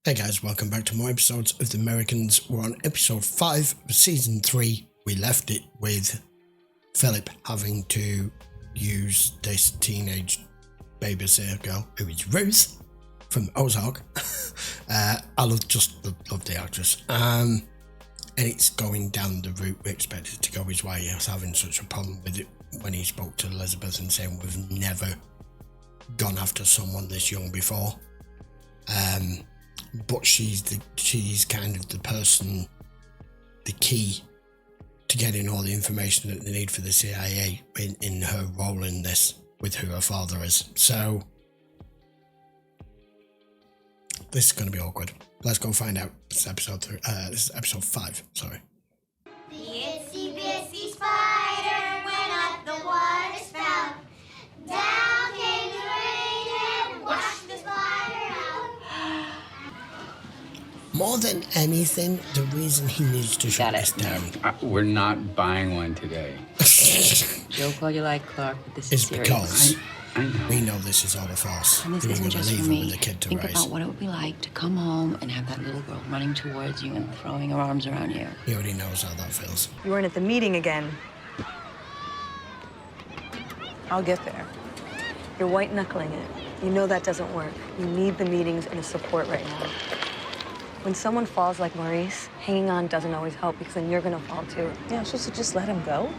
Hey guys, welcome back to more episodes of The Americans. We're on episode 5 of season 3. We left it with Philip having to use this teenage babysitter girl, who is Rhys from Ozark. I love the actress. And it's going down the route we expected to go his way. He was having such a problem with it when he spoke to Elizabeth and saying we've never gone after someone this young before. But she's kind of the person, the key to getting all the information that they need for the CIA in her role in this, with who her father is. So this is going to be awkward. Let's go find out. This is episode 5. Sorry. The itsy bitsy spider went up the water spout. Down came the rain and washed the spider out. More than anything, the reason he needs to shut this down We're not buying one today. Joke all you like, Clark, but this is is serious. because I know. we know this is all a farce. And this You're isn't going to just leave for her me. with a kid to Think raise. about what it would be like to come home and have that little girl running towards you and throwing her arms around you. He already knows how that feels. You weren't at the meeting again. I'll get there. You're white-knuckling it. You know that doesn't work. You need the meetings and the support right now. When someone falls like Maurice, hanging on doesn't always help because then you're gonna fall too. Yeah, I'm supposed to just let him go?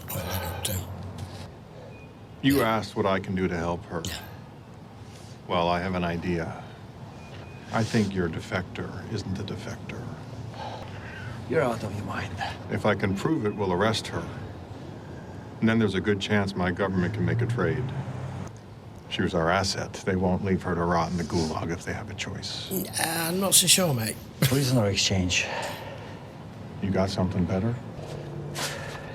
What I don't do. You asked what I can do to help her. Yeah. Well, I have an idea. I think your defector isn't a defector. You're out of your mind. If I can prove it, we'll arrest her. And then there's a good chance my government can make a trade. She was our asset. They won't leave her to rot in the gulag if they have a choice. I'm not so sure, mate. Prisoner exchange. You got something better?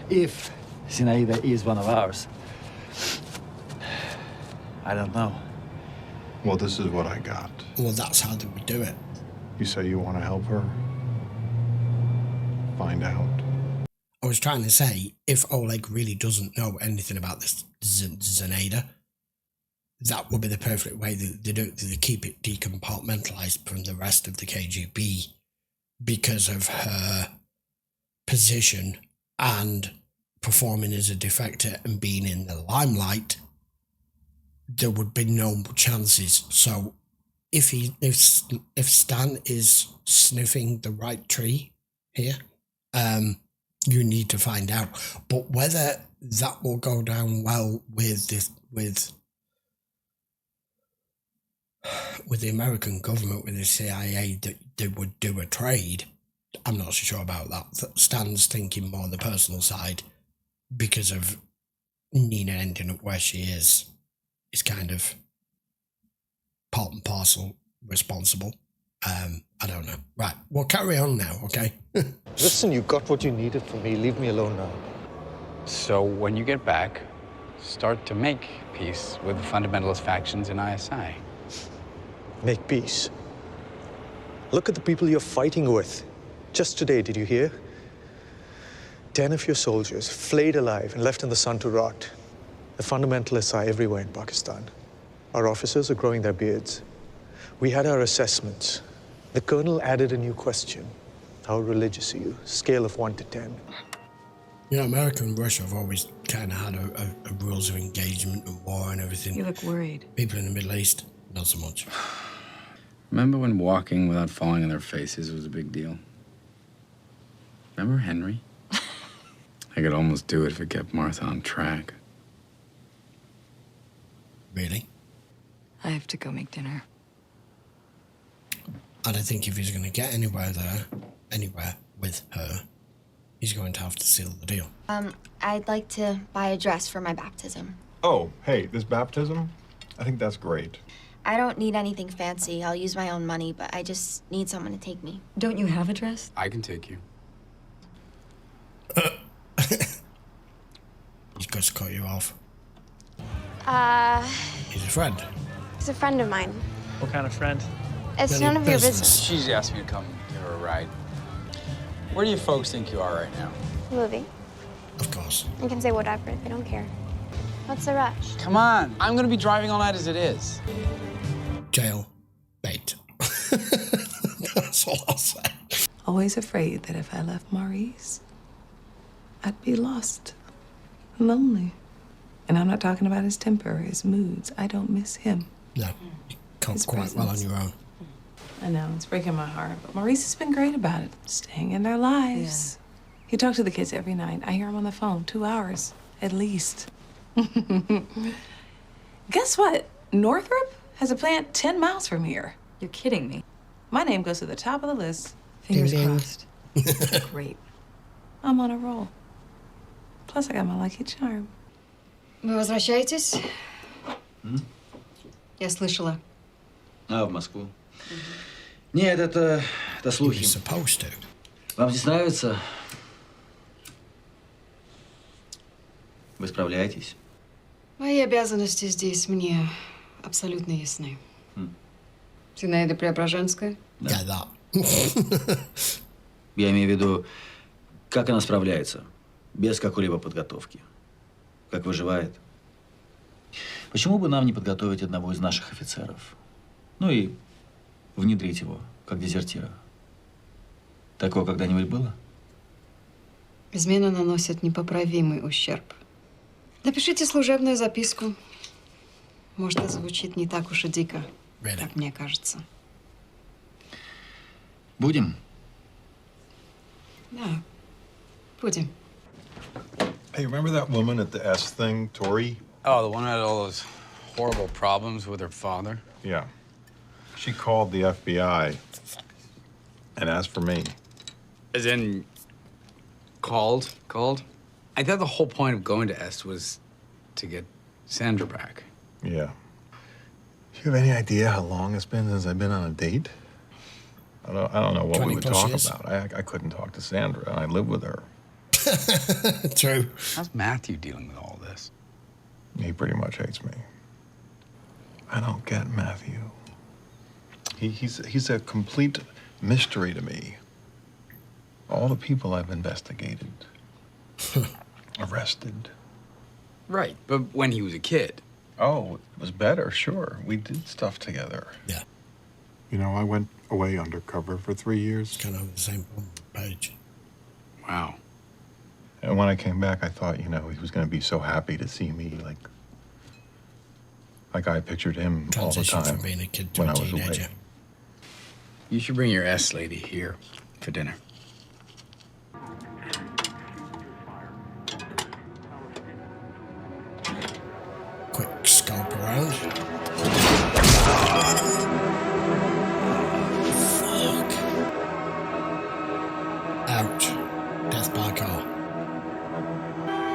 If Zinaida is one of ours. I don't know. Well, this is what I got. Well, that's how they would do it. You say you want to help her? Find out. I was trying to say, if Oleg really doesn't know anything about this Zinaida, that would be the perfect way they do it. They keep it decompartmentalized from the rest of the KGB because of her position and performing as a defector and being in the limelight. There would be no chances. So if Stan is sniffing the right tree here, you need to find out. But whether that will go down well with the American government, with the CIA, that they would do a trade, I'm not so sure about that. Stan's thinking more on the personal side because of Nina ending up where she is kind of part and parcel responsible. I don't know. Right, we'll carry on now, okay? Listen, you got what you needed from me. Leave me alone now. So when you get back, start to make peace with the fundamentalist factions in ISI. Make peace. Look at the people you're fighting with. Just today, did you hear? 10 of your soldiers flayed alive and left in the sun to rot. The fundamentalists are everywhere in Pakistan. Our officers are growing their beards. We had our assessments. The colonel added a new question. How religious are you? Scale of 1 to 10. You know, America and Russia have always kind of had a rules of engagement and war and everything. You look worried. People in the Middle East, not so much. Remember when walking without falling on their faces was a big deal? Remember Henry? I could almost do it if it kept Martha on track. Really? I have to go make dinner. And I think if he's going to get anywhere with her, he's going to have to seal the deal. I'd like to buy a dress for my baptism. Oh, hey, this baptism? I think that's great. I don't need anything fancy. I'll use my own money, but I just need someone to take me. Don't you have a dress? I can take you. He's got to cut you off. He's a friend. He's a friend of mine. What kind of friend? It's None none of your business. She's asked me to come give her a ride. Where do you folks think you are right now? Movie. Of course. You can say whatever. They don't care. What's the rush? Come on. I'm going to be driving all night as it is. Jail bait. That's all I'll say. Always afraid that if I left Maurice, I'd be lost, lonely. And I'm not talking about his temper, his moods. I don't miss him. No, you can't quite well on your own. I know, it's breaking my heart, but Maurice has been great about it, staying in their lives. Yeah. He talks to the kids every night. I hear him on the phone, 2 hours, at least. Guess what? Northrop has a plant 10 miles from here. You're kidding me. My name goes to the top of the list. Fingers Ding, ding. crossed. Great. I'm on a roll. Plus, I got my lucky charm. Вы возвращаетесь? Я слышала. В Москву? Нет, это You're слухи. supposed to. Вам здесь нравится? Вы справляетесь? Мои обязанности здесь мне абсолютно ясны. Зинаида Преображенская? Yeah, that. Я имею в виду, как она справляется, без какой-либо подготовки. Как выживает. Почему бы нам не подготовить одного из наших офицеров? Ну и внедрить его, как дезертира. Такое когда-нибудь было? Измена наносит непоправимый ущерб. Напишите служебную записку. Может, это звучит не так уж и дико, как мне кажется. Будем? Да, будем. Hey, remember that woman at the S thing, Tori? Oh, the one who had all those horrible problems with her father? Yeah. She called the FBI and asked for me. As in, called? I thought the whole point of going to S was to get Sandra back. Yeah. Do you have any idea how long it's been since I've been on a date? I don't know what we would talk about. I couldn't talk to Sandra, and I live with her. True. How's Matthew dealing with all this? He pretty much hates me. I don't get Matthew. He's a complete mystery to me. All the people I've investigated, arrested. Right, but when he was a kid. Oh, it was better, sure. We did stuff together. Yeah. You know, I went away undercover for 3 years. Kind of the same page. Wow. And when I came back, I thought, you know, he was going to be so happy to see me, like I pictured him Transition all the time from being a kid to when a I was teenager. away. You should bring your S lady here for dinner. Quick scope around. Fuck. Ouch. Death by car.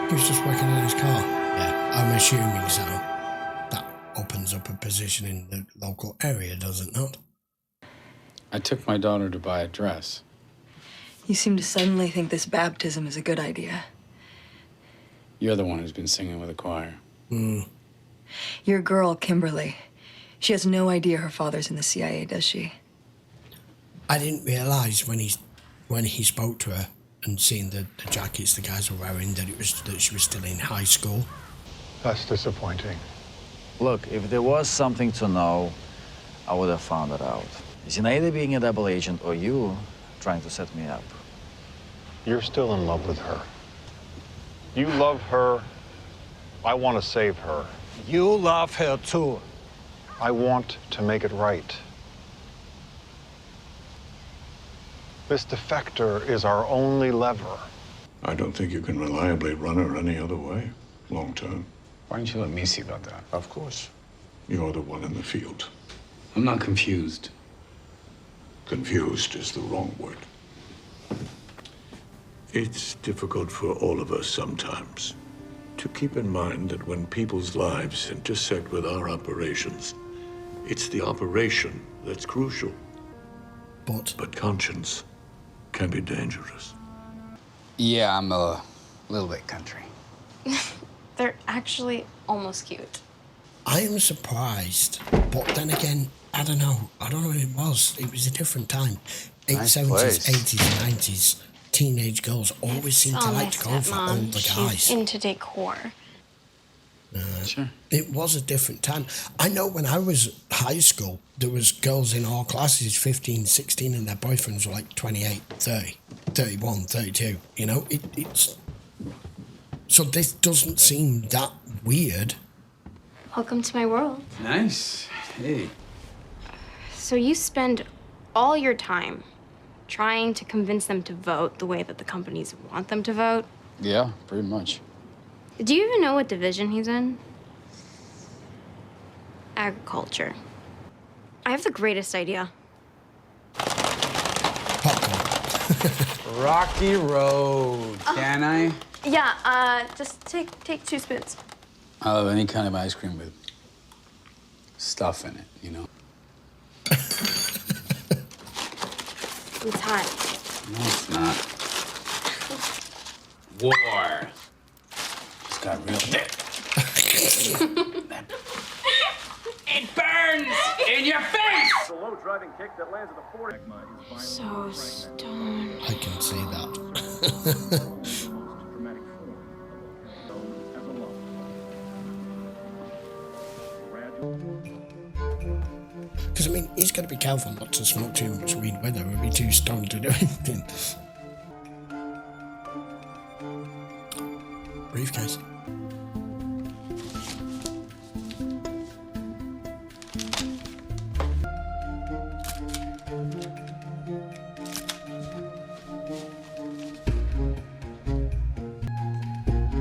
He was just working on his car. Yeah, I'm assuming so. That opens up a position in the local area, does it not? I took my daughter to buy a dress. You seem to suddenly think this baptism is a good idea. You're the one who's been singing with the choir. Your girl, Kimberly, she has no idea her father's in the CIA, does she? I didn't realise when he spoke to her and seen the jackets the guys were wearing that she was still in high school. That's disappointing. Look, if there was something to know, I would have found it out. Zinaida being a double agent or you trying to set me up. You're still in love with her. You love her. I want to save her. You love her too. I want to make it right. This defector is our only lever. I don't think you can reliably run her any other way, long term. Why don't you let me see about that? Of course. You're the one in the field. I'm not confused. Confused is the wrong word. It's difficult for all of us sometimes to keep in mind that when people's lives intersect with our operations, it's the operation that's crucial. But conscience can be dangerous. Yeah, I'm a little bit country. They're actually almost cute. I am surprised, but then again, I don't know. I don't know what it was. It was a different time. Nice 70s, place. 80s, 90s. Teenage girls always seem to Oh, like to go for stepmom. older She's guys. into decor. Sure. It was a different time. I know when I was high school, there was girls in all classes 15, 16, and their boyfriends were like 28, 30, 31, 32. You know, it's... So this doesn't seem that weird. Welcome to my world. Nice. Hey. So you spend all your time trying to convince them to vote the way that the companies want them to vote? Yeah, pretty much. Do you even know what division he's in? Agriculture. I have the greatest idea. Rocky Road, can I? Yeah, just take 2 spoons. I love any kind of ice cream with stuff in it, you know? It's hot. No, it's not. War. It's got real dick. It burns in your face! The low driving kick that lands at the 40. So stoned. I can see that. Because, I mean, he's got to be careful not to smoke too much weed with her. He'll be too stoned to do anything. Briefcase.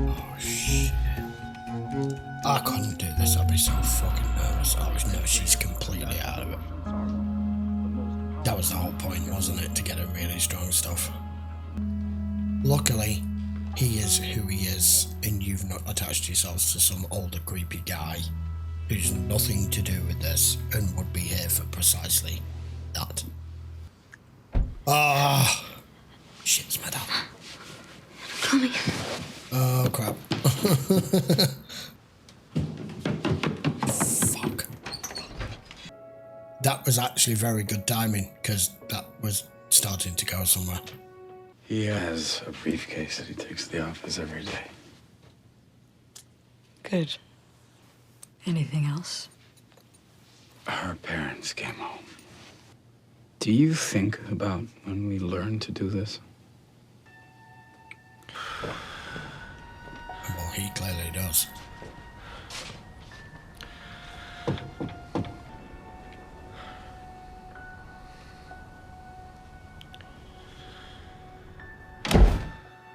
Oh, shit. I couldn't do this. I'd be so fucking nervous. I was nervous. She's completely out of it. That was the whole point, wasn't it? To get her really strong stuff. Luckily, he is who he is, and you've not attached yourselves to some older creepy guy who's nothing to do with this and would be here for precisely that. Ah, shit, it's my dad. Coming. Oh crap. Fuck. That was actually very good timing, because that was starting to go somewhere. He has a briefcase that he takes to the office every day. Good. Anything else? Her parents came home. Do you think about when we learn to do this? Well, he clearly does.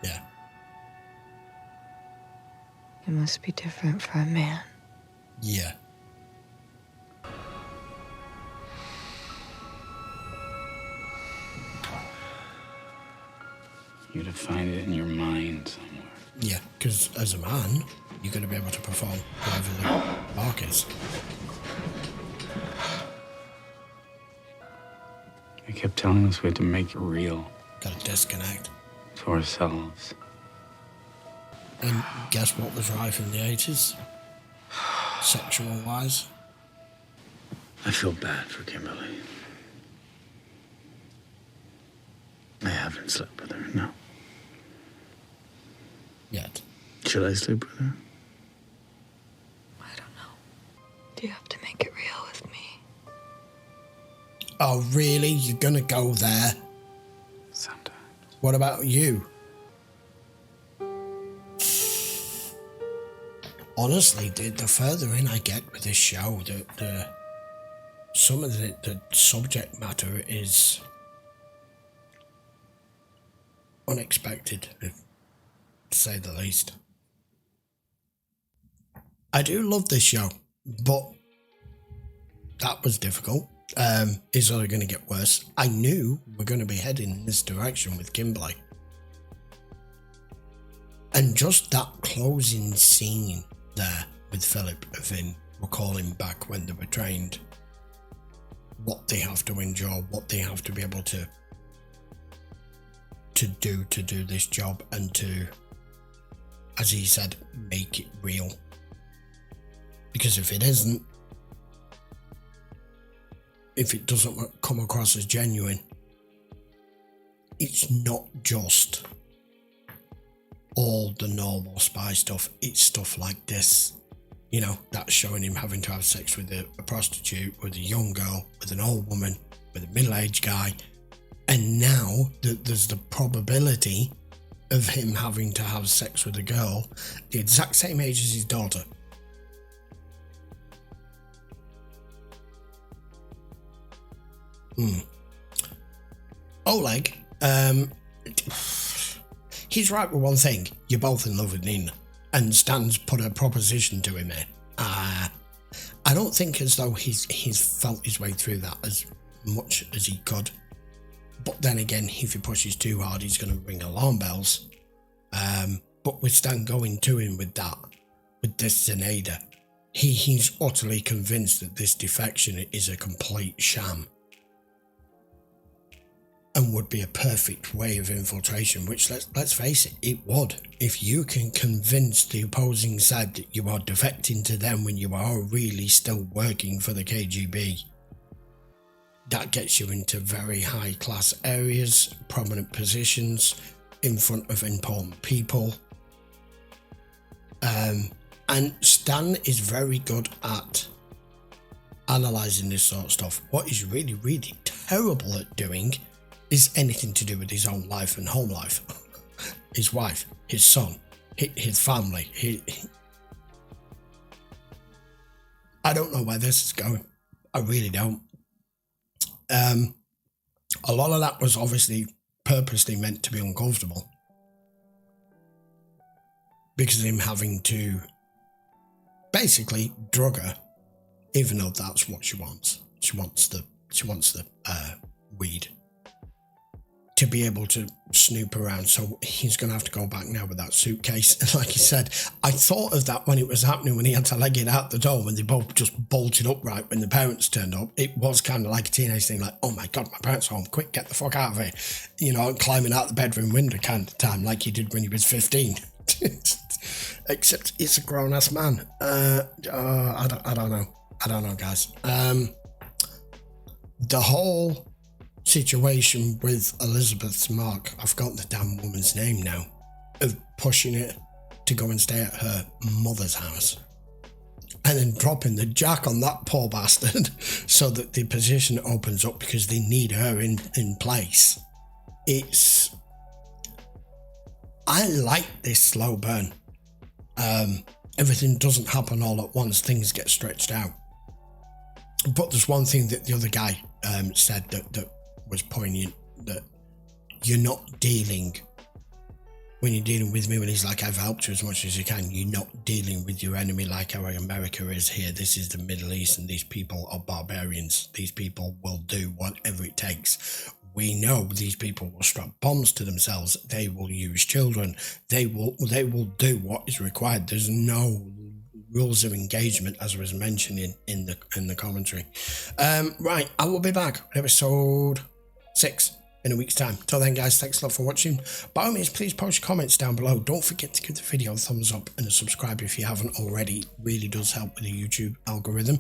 Yeah. It must be different for a man. Yeah. You'd find it in your mind somewhere. Yeah, because as a man, you're going to be able to perform whatever the mark is. They kept telling us we had to make it real. Got to disconnect. To ourselves. And guess what was rife in the 80s? Sexual-wise? I feel bad for Kimberly. I haven't slept with her, no. Yet. Should I sleep with her? Do you have to make it real with me? Oh, really? You're going to go there? Sometimes. What about you? Honestly, the further in I get with this show, some of the subject matter is unexpected, to say the least. I do love this show, but that was difficult. It's only going to get worse. I knew we're going to be heading in this direction with Kimberly. And just that closing scene there with Philip of him recalling back when they were trained, what they have to endure, what they have to be able to do this job, and to, as he said, make it real. Because if it isn't, if it doesn't come across as genuine, it's not just all the normal spy stuff, it's stuff like this You know, that's showing him having to have sex with a prostitute, with a young girl, with an old woman, with a middle-aged guy. And now there's the probability of him having to have sex with a girl the exact same age as his daughter. Oleg, he's right with one thing. You're both in love with Nina. And Stan's put a proposition to him here. I don't think as though he's felt his way through that as much as he could. But then again, if he pushes too hard, he's going to ring alarm bells. But with Stan going to him with that, with this Zenaida, he's utterly convinced that this defection is a complete sham. And would be a perfect way of infiltration, which, let's face it, it would. If you can convince the opposing side that you are defecting to them when you are really still working for the KGB, that gets you into very high-class areas, prominent positions, in front of important people. And Stan is very good at analysing this sort of stuff. What he's really, really terrible at doing is anything to do with his own life and home life. His wife, his son, his family. I don't know where this is going. I really don't. A lot of that was obviously purposely meant to be uncomfortable. Because of him having to basically drug her, even though that's what she wants. She wants the weed. To be able to snoop around, so he's going to have to go back now with that suitcase. And like he said, I thought of that when it was happening, when he had to leg it out the door, when they both just bolted upright when the parents turned up. It was kind of like a teenage thing, like, oh my God, my parents are home, quick, get the fuck out of here. You know, climbing out the bedroom window kind of time, like he did when he was 15. Except it's a grown-ass man. I don't know, guys. The whole situation with Elizabeth's Mark, I've forgotten the damn woman's name now, of pushing it to go and stay at her mother's house and then dropping the jack on that poor bastard so that the position opens up because they need her in place. I like this slow burn. Everything doesn't happen all at once, things get stretched out. But there's one thing that the other guy said that was poignant, that you're not dealing, when you're dealing with me, when he's like, I've helped you as much as you can, you're not dealing with your enemy like how America is here. This is the Middle East and these people are barbarians. These people will do whatever it takes. We know these people will strap bombs to themselves. They will use children. They will do what is required. There's no rules of engagement, as was mentioned in the commentary. Right, I will be back with episode 6 in a week's time. Till then, guys, thanks a lot for watching. By all means, please post your comments down below. Don't forget to give the video a thumbs up and a subscribe if you haven't already. It really does help with the YouTube algorithm.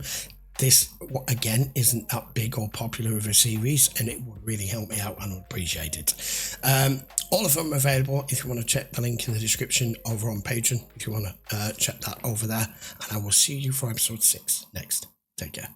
This, again, isn't that big or popular of a series, and it would really help me out and I would appreciate it. All of them are available if you want to check the link in the description over on Patreon, if you want to check that over there. And I will see you for episode 6 next. Take care.